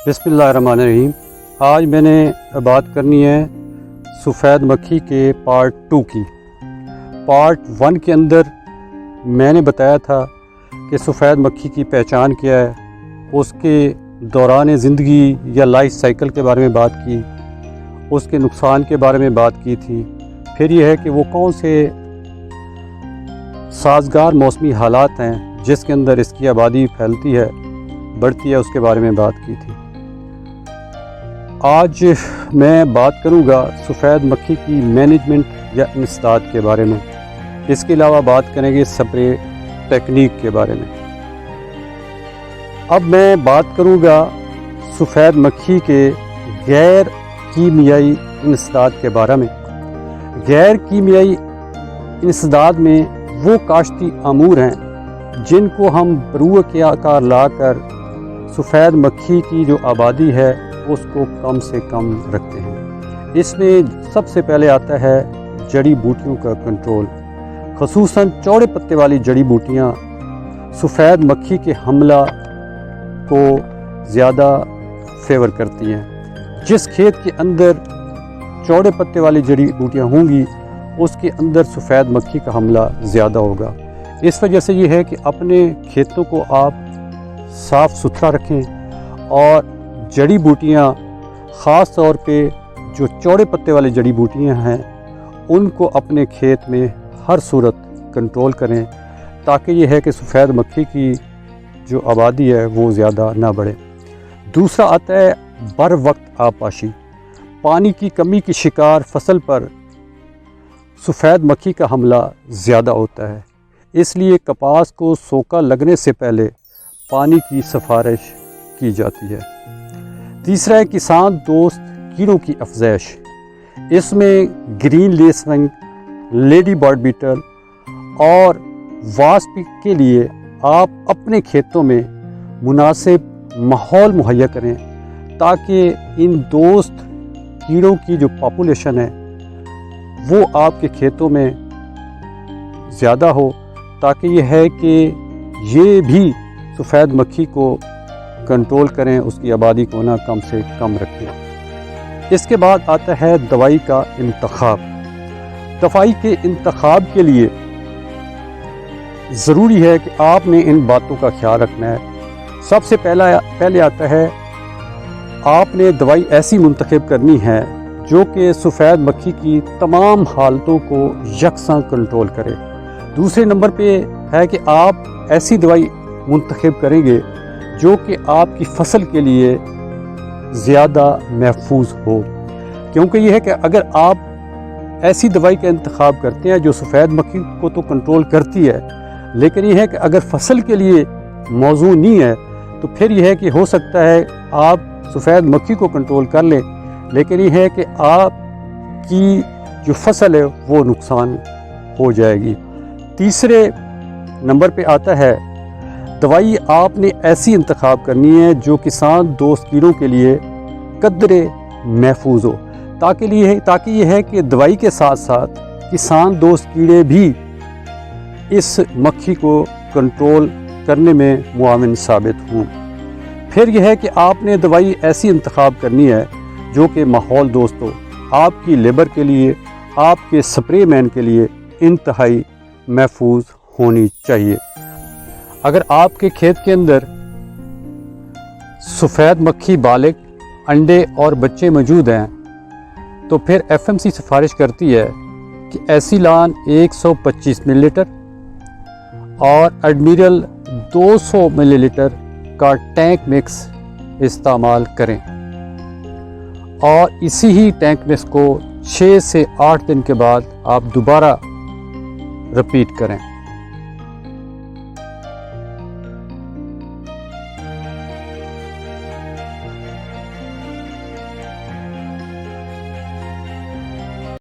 بسم اللہ الرحمن الرحیم۔ آج میں نے بات کرنی ہے سفید مکھی کے پارٹ 2 کی۔ پارٹ 1 کے اندر میں نے بتایا تھا کہ سفید مکھی کی پہچان کیا ہے، اس کے دوران زندگی یا لائف سائیکل کے بارے میں بات کی، اس کے نقصان کے بارے میں بات کی تھی، پھر یہ ہے کہ وہ کون سے سازگار موسمی حالات ہیں جس کے اندر اس کی آبادی پھیلتی ہے، بڑھتی ہے، اس کے بارے میں بات کی تھی۔ آج میں بات کروں گا سفید مکھی کی مینجمنٹ یا انسداد کے بارے میں۔ اس کے علاوہ بات کریں گے سپرے ٹیکنیک کے بارے میں۔ اب میں بات کروں گا سفید مکھی کے غیر کیمیائی انسداد کے بارے میں۔ غیر کیمیائی انسداد میں وہ کاشتی امور ہیں جن کو ہم بروئے کے آکار لا کر سفید مکھی کی جو آبادی ہے اس کو کم سے کم رکھتے ہیں۔ اس میں سب سے پہلے آتا ہے جڑی بوٹیوں کا کنٹرول، خصوصاً چوڑے پتے والی جڑی بوٹیاں سفید مکھی کے حملہ کو زیادہ فیور کرتی ہیں۔ جس کھیت کے اندر چوڑے پتے والی جڑی بوٹیاں ہوں گی اس کے اندر سفید مکھی کا حملہ زیادہ ہوگا۔ اس وجہ سے یہ ہے کہ اپنے کھیتوں کو آپ صاف ستھرا رکھیں اور جڑی بوٹیاں خاص طور پہ جو چوڑے پتے والی جڑی بوٹیاں ہیں ان کو اپنے کھیت میں ہر صورت کنٹرول کریں تاکہ یہ ہے کہ سفید مکھی کی جو آبادی ہے وہ زیادہ نہ بڑھے۔ دوسرا آتا ہے بر وقت آبپاشی۔ پانی کی کمی کی شکار فصل پر سفید مکھی کا حملہ زیادہ ہوتا ہے، اس لیے کپاس کو سوکا لگنے سے پہلے پانی کی سفارش کی جاتی ہے۔ تیسرا ہے کسان دوست کیڑوں کی افزائش۔ اس میں گرین لیس ونگ، لیڈی برڈ بیٹل اور واسپ کے لیے آپ اپنے کھیتوں میں مناسب ماحول مہیا کریں تاکہ ان دوست کیڑوں کی جو پاپولیشن ہے وہ آپ کے کھیتوں میں زیادہ ہو، تاکہ یہ ہے کہ یہ بھی سفید مکھی کو کنٹرول کریں، اس کی آبادی کو نہ کم سے کم رکھیں۔ اس کے بعد آتا ہے دوائی کا انتخاب۔ دوائی کے انتخاب کے لیے ضروری ہے کہ آپ نے ان باتوں کا خیال رکھنا ہے۔ سب سے پہلے آتا ہے آپ نے دوائی ایسی منتخب کرنی ہے جو کہ سفید مکھی کی تمام حالتوں کو یکساں کنٹرول کرے۔ دوسرے نمبر پہ ہے کہ آپ ایسی دوائی منتخب کریں گے جو کہ آپ کی فصل کے لیے زیادہ محفوظ ہو، کیونکہ یہ ہے کہ اگر آپ ایسی دوائی کا انتخاب کرتے ہیں جو سفید مکھی کو تو کنٹرول کرتی ہے لیکن یہ ہے کہ اگر فصل کے لیے موزوں نہیں ہے تو پھر یہ ہے کہ ہو سکتا ہے آپ سفید مکھی کو کنٹرول کر لیں لیکن یہ ہے کہ آپ کی جو فصل ہے وہ نقصان ہو جائے گی۔ تیسرے نمبر پہ آتا ہے دوائی آپ نے ایسی انتخاب کرنی ہے جو کسان دوست کیڑوں کے لیے قدرے محفوظ ہو، تاکہ یہ ہے کہ دوائی کے ساتھ ساتھ کسان دوست کیڑے بھی اس مکھی کو کنٹرول کرنے میں معاون ثابت ہوں۔ پھر یہ ہے کہ آپ نے دوائی ایسی انتخاب کرنی ہے جو کہ ماحول دوست ہو، آپ کی لیبر کے لیے، آپ کے سپرے مین کے لیے انتہائی محفوظ ہونی چاہیے۔ اگر آپ کے کھیت کے اندر سفید مکھی بالغ انڈے اور بچے موجود ہیں تو پھر FMC سفارش کرتی ہے کہ ایسیلان 125 ملی لیٹر اور ایڈمیرل 200 ملی لیٹر کا ٹینک مکس استعمال کریں اور اسی ہی ٹینک مکس کو 6 سے 8 دن کے بعد آپ دوبارہ رپیٹ کریں۔